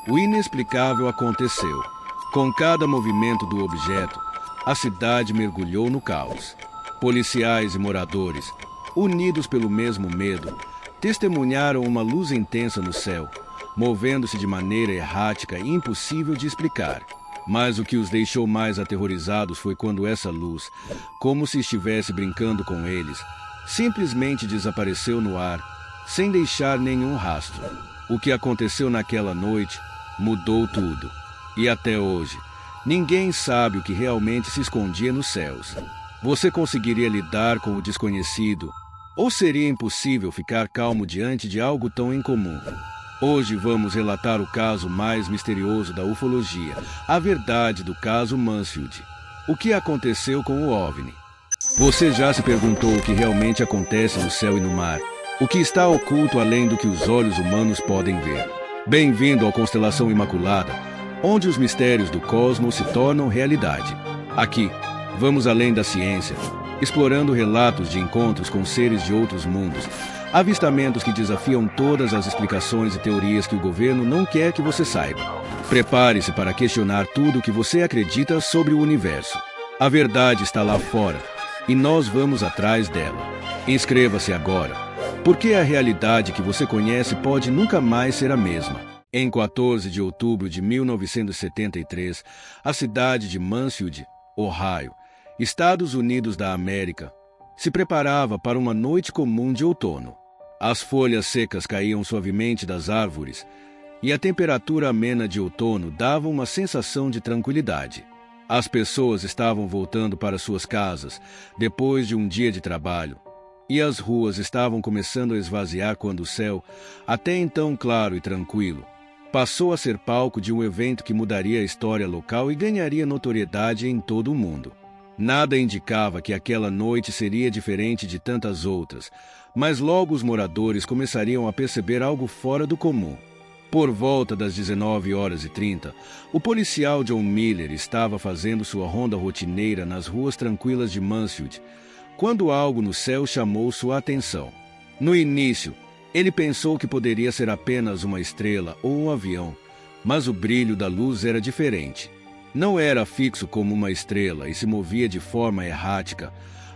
O inexplicável aconteceu. Com cada movimento do objeto, a cidade mergulhou no caos. Policiais e moradores, unidos pelo mesmo medo, testemunharam uma luz intensa no céu, movendo-se de maneira errática e impossível de explicar. Mas o que os deixou mais aterrorizados foi quando essa luz, como se estivesse brincando com eles, simplesmente desapareceu no ar, sem deixar nenhum rastro. O que aconteceu naquela noite mudou tudo. E até hoje, ninguém sabe o que realmente se escondia nos céus. Você conseguiria lidar com o desconhecido? Ou seria impossível ficar calmo diante de algo tão incomum? Hoje vamos relatar o caso mais misterioso da ufologia, a verdade do caso Mansfield. O que aconteceu com o OVNI? Você já se perguntou o que realmente acontece no céu e no mar? O que está oculto além do que os olhos humanos podem ver? Bem-vindo à Constelação Imaculada, onde os mistérios do cosmos se tornam realidade. Aqui, vamos além da ciência, explorando relatos de encontros com seres de outros mundos, avistamentos que desafiam todas as explicações e teorias que o governo não quer que você saiba. Prepare-se para questionar tudo o que você acredita sobre o universo. A verdade está lá fora, e nós vamos atrás dela. Inscreva-se agora, porque a realidade que você conhece pode nunca mais ser a mesma. Em 14 de outubro de 1973, a cidade de Mansfield, Ohio, Estados Unidos da América, se preparava para uma noite comum de outono. As folhas secas caíam suavemente das árvores e a temperatura amena de outono dava uma sensação de tranquilidade. As pessoas estavam voltando para suas casas depois de um dia de trabalho e as ruas estavam começando a esvaziar quando o céu, até então claro e tranquilo, passou a ser palco de um evento que mudaria a história local e ganharia notoriedade em todo o mundo. Nada indicava que aquela noite seria diferente de tantas outras, mas logo os moradores começariam a perceber algo fora do comum. Por volta das 19h30, o policial John Miller estava fazendo sua ronda rotineira nas ruas tranquilas de Mansfield, quando algo no céu chamou sua atenção. No início, ele pensou que poderia ser apenas uma estrela ou um avião, mas o brilho da luz era diferente. Não era fixo como uma estrela e se movia de forma errática,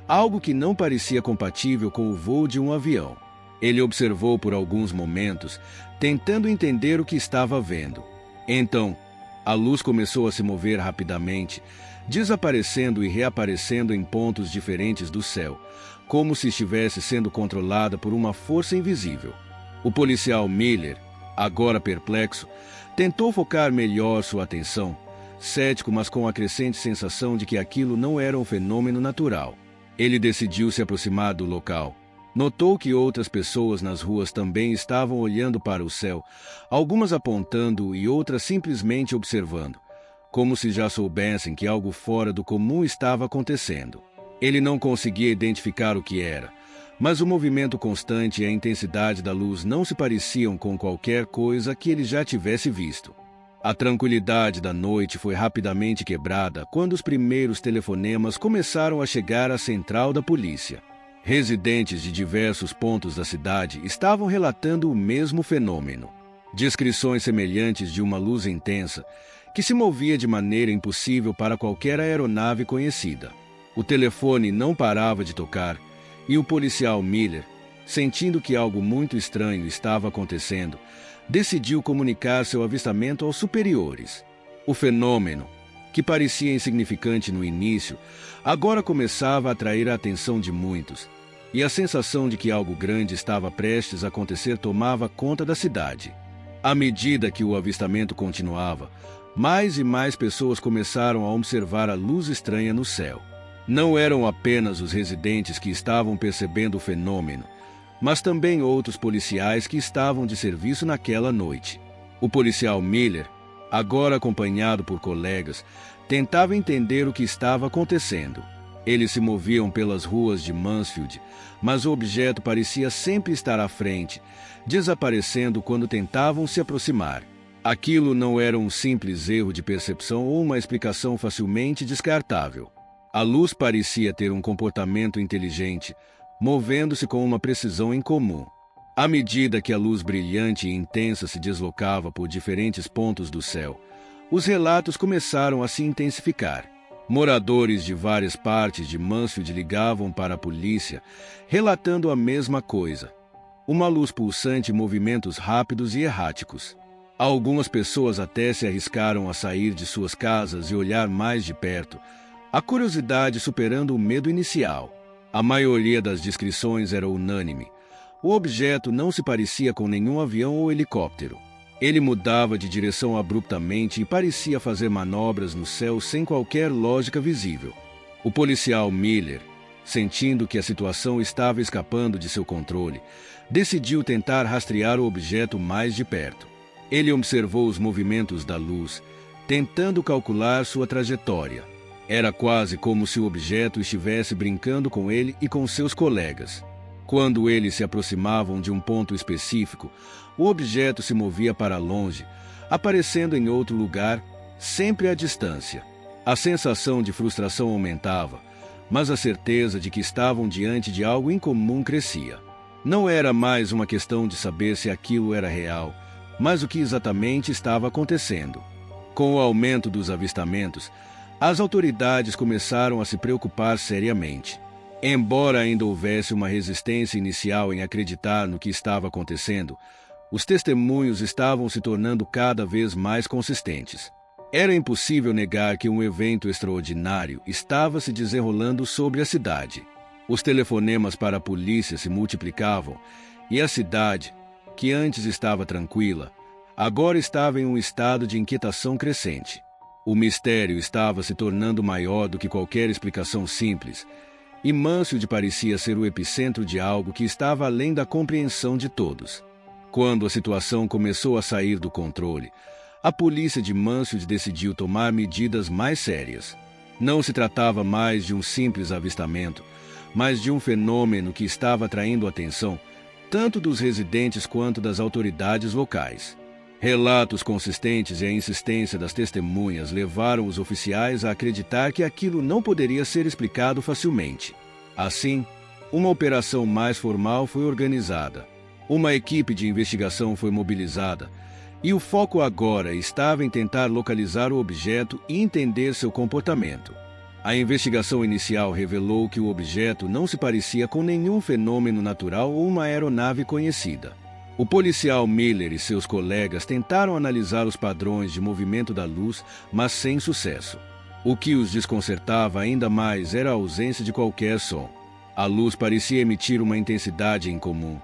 algo que não parecia compatível com o voo de um avião. Ele observou por alguns momentos, tentando entender o que estava vendo. Então, a luz começou a se mover rapidamente, desaparecendo e reaparecendo em pontos diferentes do céu, como se estivesse sendo controlada por uma força invisível. O policial Miller, agora perplexo, tentou focar melhor sua atenção, cético, mas com a crescente sensação de que aquilo não era um fenômeno natural. Ele decidiu se aproximar do local. Notou que outras pessoas nas ruas também estavam olhando para o céu, algumas apontando e outras simplesmente observando, como se já soubessem que algo fora do comum estava acontecendo. Ele não conseguia identificar o que era, mas o movimento constante e a intensidade da luz não se pareciam com qualquer coisa que ele já tivesse visto. A tranquilidade da noite foi rapidamente quebrada quando os primeiros telefonemas começaram a chegar à central da polícia. Residentes de diversos pontos da cidade estavam relatando o mesmo fenômeno. Descrições semelhantes de uma luz intensa que se movia de maneira impossível para qualquer aeronave conhecida. O telefone não parava de tocar e o policial Miller, sentindo que algo muito estranho estava acontecendo, decidiu comunicar seu avistamento aos superiores. O fenômeno, que parecia insignificante no início, agora começava a atrair a atenção de muitos, e a sensação de que algo grande estava prestes a acontecer tomava conta da cidade. À medida que o avistamento continuava, mais e mais pessoas começaram a observar a luz estranha no céu. Não eram apenas os residentes que estavam percebendo o fenômeno, mas também outros policiais que estavam de serviço naquela noite. O policial Miller, agora acompanhado por colegas, tentava entender o que estava acontecendo. Eles se moviam pelas ruas de Mansfield, mas o objeto parecia sempre estar à frente, desaparecendo quando tentavam se aproximar. Aquilo não era um simples erro de percepção ou uma explicação facilmente descartável. A luz parecia ter um comportamento inteligente, movendo-se com uma precisão incomum. À medida que a luz brilhante e intensa se deslocava por diferentes pontos do céu, os relatos começaram a se intensificar. Moradores de várias partes de Mansfield ligavam para a polícia, relatando a mesma coisa. Uma luz pulsante e movimentos rápidos e erráticos. Algumas pessoas até se arriscaram a sair de suas casas e olhar mais de perto, a curiosidade superando o medo inicial. A maioria das descrições era unânime. O objeto não se parecia com nenhum avião ou helicóptero. Ele mudava de direção abruptamente e parecia fazer manobras no céu sem qualquer lógica visível. O policial Miller, sentindo que a situação estava escapando de seu controle, decidiu tentar rastrear o objeto mais de perto. Ele observou os movimentos da luz, tentando calcular sua trajetória. Era quase como se o objeto estivesse brincando com ele e com seus colegas. Quando eles se aproximavam de um ponto específico, o objeto se movia para longe, aparecendo em outro lugar, sempre à distância. A sensação de frustração aumentava, mas a certeza de que estavam diante de algo incomum crescia. Não era mais uma questão de saber se aquilo era real, mas o que exatamente estava acontecendo. Com o aumento dos avistamentos, as autoridades começaram a se preocupar seriamente. Embora ainda houvesse uma resistência inicial em acreditar no que estava acontecendo, os testemunhos estavam se tornando cada vez mais consistentes. Era impossível negar que um evento extraordinário estava se desenrolando sobre a cidade. Os telefonemas para a polícia se multiplicavam e a cidade, que antes estava tranquila, agora estava em um estado de inquietação crescente. O mistério estava se tornando maior do que qualquer explicação simples, e Mansfield parecia ser o epicentro de algo que estava além da compreensão de todos. Quando a situação começou a sair do controle, a polícia de Mansfield decidiu tomar medidas mais sérias. Não se tratava mais de um simples avistamento, mas de um fenômeno que estava atraindo a atenção tanto dos residentes quanto das autoridades locais. Relatos consistentes e a insistência das testemunhas levaram os oficiais a acreditar que aquilo não poderia ser explicado facilmente. Assim, uma operação mais formal foi organizada. Uma equipe de investigação foi mobilizada, e o foco agora estava em tentar localizar o objeto e entender seu comportamento. A investigação inicial revelou que o objeto não se parecia com nenhum fenômeno natural ou uma aeronave conhecida. O policial Miller e seus colegas tentaram analisar os padrões de movimento da luz, mas sem sucesso. O que os desconcertava ainda mais era a ausência de qualquer som. A luz parecia emitir uma intensidade incomum,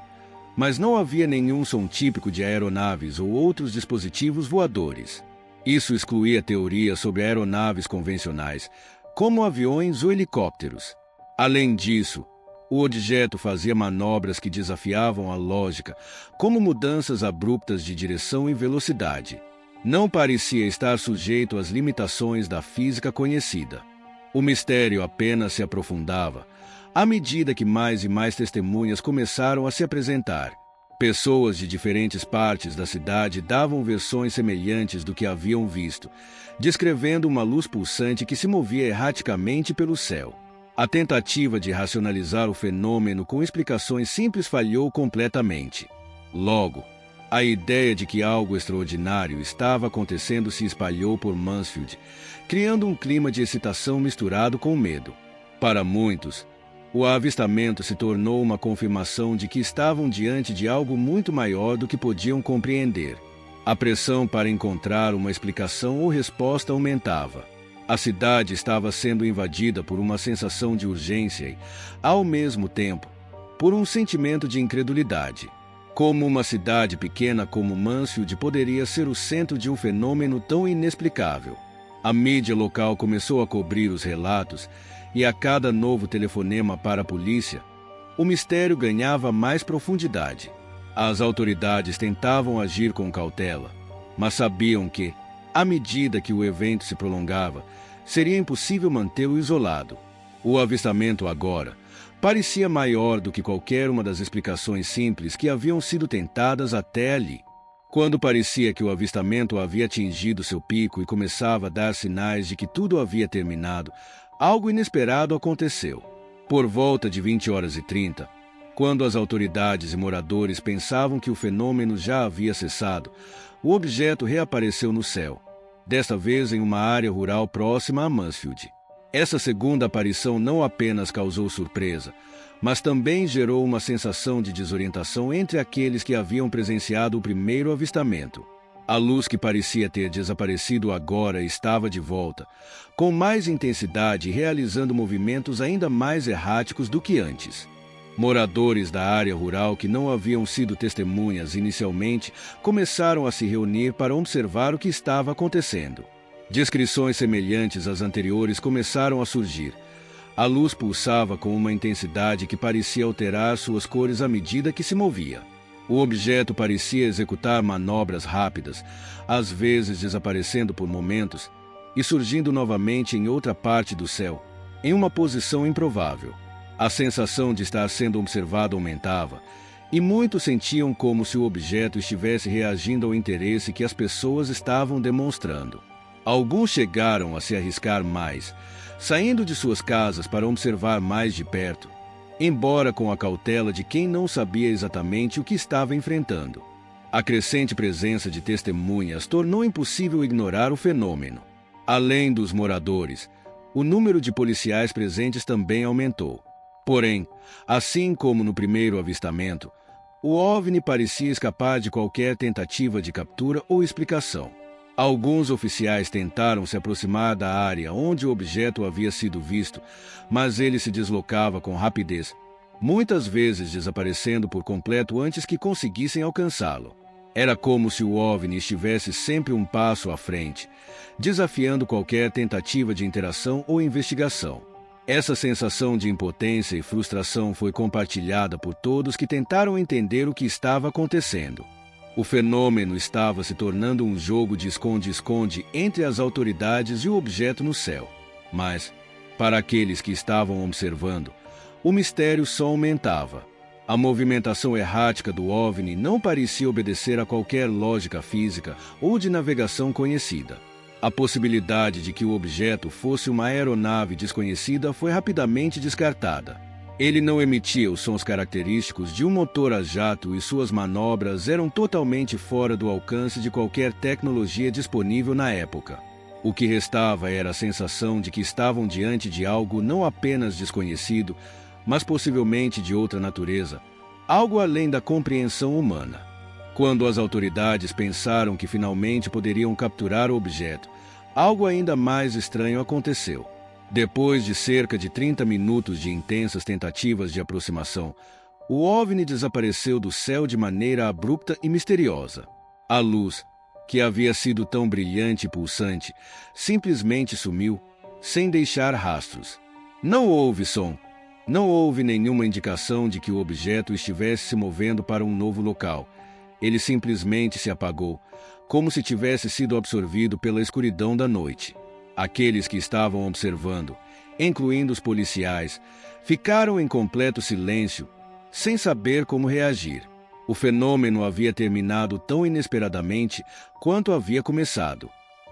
mas não havia nenhum som típico de aeronaves ou outros dispositivos voadores. Isso excluía teorias sobre aeronaves convencionais, como aviões ou helicópteros. Além disso, o objeto fazia manobras que desafiavam a lógica, como mudanças abruptas de direção e velocidade. Não parecia estar sujeito às limitações da física conhecida. O mistério apenas se aprofundava, à medida que mais e mais testemunhas começaram a se apresentar. Pessoas de diferentes partes da cidade davam versões semelhantes do que haviam visto, descrevendo uma luz pulsante que se movia erraticamente pelo céu. A tentativa de racionalizar o fenômeno com explicações simples falhou completamente. Logo, a ideia de que algo extraordinário estava acontecendo se espalhou por Mansfield, criando um clima de excitação misturado com medo. Para muitos, o avistamento se tornou uma confirmação de que estavam diante de algo muito maior do que podiam compreender. A pressão para encontrar uma explicação ou resposta aumentava. A cidade estava sendo invadida por uma sensação de urgência e, ao mesmo tempo, por um sentimento de incredulidade. Como uma cidade pequena como Mansfield poderia ser o centro de um fenômeno tão inexplicável? A mídia local começou a cobrir os relatos e a cada novo telefonema para a polícia, o mistério ganhava mais profundidade. As autoridades tentavam agir com cautela, mas sabiam que, à medida que o evento se prolongava, seria impossível mantê-lo isolado. O avistamento agora parecia maior do que qualquer uma das explicações simples que haviam sido tentadas até ali. Quando parecia que o avistamento havia atingido seu pico e começava a dar sinais de que tudo havia terminado, algo inesperado aconteceu. Por volta de 20h30, Quando as autoridades e moradores pensavam que o fenômeno já havia cessado, o objeto reapareceu no céu, desta vez em uma área rural próxima a Mansfield. Essa segunda aparição não apenas causou surpresa, mas também gerou uma sensação de desorientação entre aqueles que haviam presenciado o primeiro avistamento. A luz que parecia ter desaparecido agora estava de volta, com mais intensidade e realizando movimentos ainda mais erráticos do que antes. Moradores da área rural que não haviam sido testemunhas inicialmente começaram a se reunir para observar o que estava acontecendo. Descrições semelhantes às anteriores começaram a surgir. A luz pulsava com uma intensidade que parecia alterar suas cores à medida que se movia. O objeto parecia executar manobras rápidas, às vezes desaparecendo por momentos e surgindo novamente em outra parte do céu, em uma posição improvável. A sensação de estar sendo observado aumentava, e muitos sentiam como se o objeto estivesse reagindo ao interesse que as pessoas estavam demonstrando. Alguns chegaram a se arriscar mais, saindo de suas casas para observar mais de perto, embora com a cautela de quem não sabia exatamente o que estava enfrentando. A crescente presença de testemunhas tornou impossível ignorar o fenômeno. Além dos moradores, o número de policiais presentes também aumentou. Porém, assim como no primeiro avistamento, o OVNI parecia escapar de qualquer tentativa de captura ou explicação. Alguns oficiais tentaram se aproximar da área onde o objeto havia sido visto, mas ele se deslocava com rapidez, muitas vezes desaparecendo por completo antes que conseguissem alcançá-lo. Era como se o OVNI estivesse sempre um passo à frente, desafiando qualquer tentativa de interação ou investigação. Essa sensação de impotência e frustração foi compartilhada por todos que tentaram entender o que estava acontecendo. O fenômeno estava se tornando um jogo de esconde-esconde entre as autoridades e o objeto no céu. Mas, para aqueles que estavam observando, o mistério só aumentava. A movimentação errática do OVNI não parecia obedecer a qualquer lógica física ou de navegação conhecida. A possibilidade de que o objeto fosse uma aeronave desconhecida foi rapidamente descartada. Ele não emitia os sons característicos de um motor a jato e suas manobras eram totalmente fora do alcance de qualquer tecnologia disponível na época. O que restava era a sensação de que estavam diante de algo não apenas desconhecido, mas possivelmente de outra natureza, algo além da compreensão humana. Quando as autoridades pensaram que finalmente poderiam capturar o objeto, algo ainda mais estranho aconteceu. Depois de cerca de 30 minutos de intensas tentativas de aproximação, o OVNI desapareceu do céu de maneira abrupta e misteriosa. A luz, que havia sido tão brilhante e pulsante, simplesmente sumiu, sem deixar rastros. Não houve som, não houve nenhuma indicação de que o objeto estivesse se movendo para um novo local. Ele simplesmente se apagou, como se tivesse sido absorvido pela escuridão da noite. Aqueles que estavam observando, incluindo os policiais, ficaram em completo silêncio, sem saber como reagir. O fenômeno havia terminado tão inesperadamente quanto havia começado.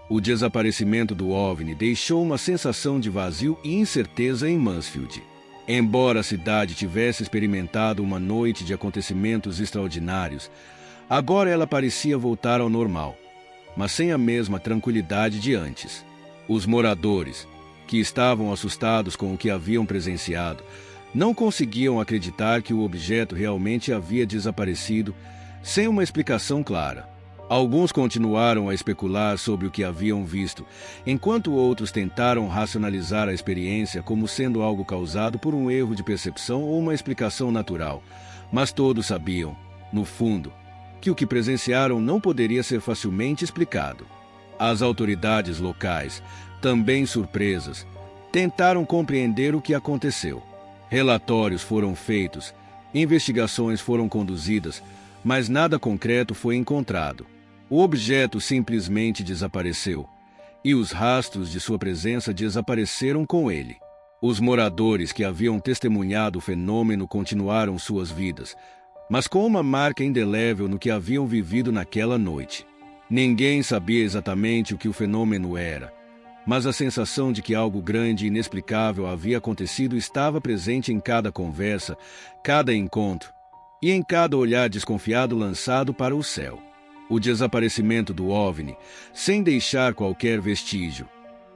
O desaparecimento do OVNI deixou uma sensação de vazio e incerteza em Mansfield. Embora a cidade tivesse experimentado uma noite de acontecimentos extraordinários, agora ela parecia voltar ao normal, mas sem a mesma tranquilidade de antes. Os moradores, que estavam assustados com o que haviam presenciado, não conseguiam acreditar que o objeto realmente havia desaparecido sem uma explicação clara. Alguns continuaram a especular sobre o que haviam visto, enquanto outros tentaram racionalizar a experiência como sendo algo causado por um erro de percepção ou uma explicação natural. Mas todos sabiam, no fundo, que o que presenciaram não poderia ser facilmente explicado. As autoridades locais, também surpresas, tentaram compreender o que aconteceu. Relatórios foram feitos, investigações foram conduzidas, mas nada concreto foi encontrado. O objeto simplesmente desapareceu, e os rastros de sua presença desapareceram com ele. Os moradores que haviam testemunhado o fenômeno continuaram suas vidas, mas com uma marca indelével no que haviam vivido naquela noite. Ninguém sabia exatamente o que o fenômeno era, mas a sensação de que algo grande e inexplicável havia acontecido estava presente em cada conversa, cada encontro e em cada olhar desconfiado lançado para o céu. O desaparecimento do OVNI, sem deixar qualquer vestígio,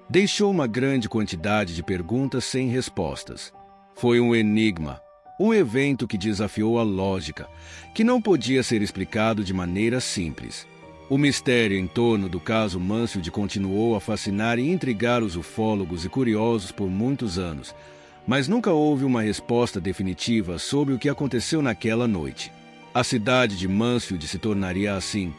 deixou uma grande quantidade de perguntas sem respostas. Foi um enigma, um evento que desafiou a lógica, que não podia ser explicado de maneira simples. O mistério em torno do caso Mansfield continuou a fascinar e intrigar os ufólogos e curiosos por muitos anos, mas nunca houve uma resposta definitiva sobre o que aconteceu naquela noite. A cidade de Mansfield se tornaria, assim,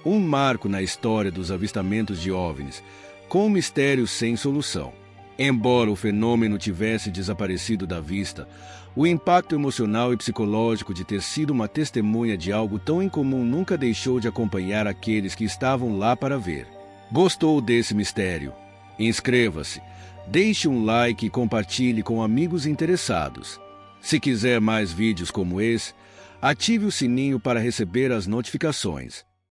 um marco na história dos avistamentos de OVNIs, com um mistério sem solução. Embora o fenômeno tivesse desaparecido da vista, o impacto emocional e psicológico de ter sido uma testemunha de algo tão incomum nunca deixou de acompanhar aqueles que estavam lá para ver. Gostou desse mistério? Inscreva-se, deixe um like e compartilhe com amigos interessados. Se quiser mais vídeos como esse, ative o sininho para receber as notificações.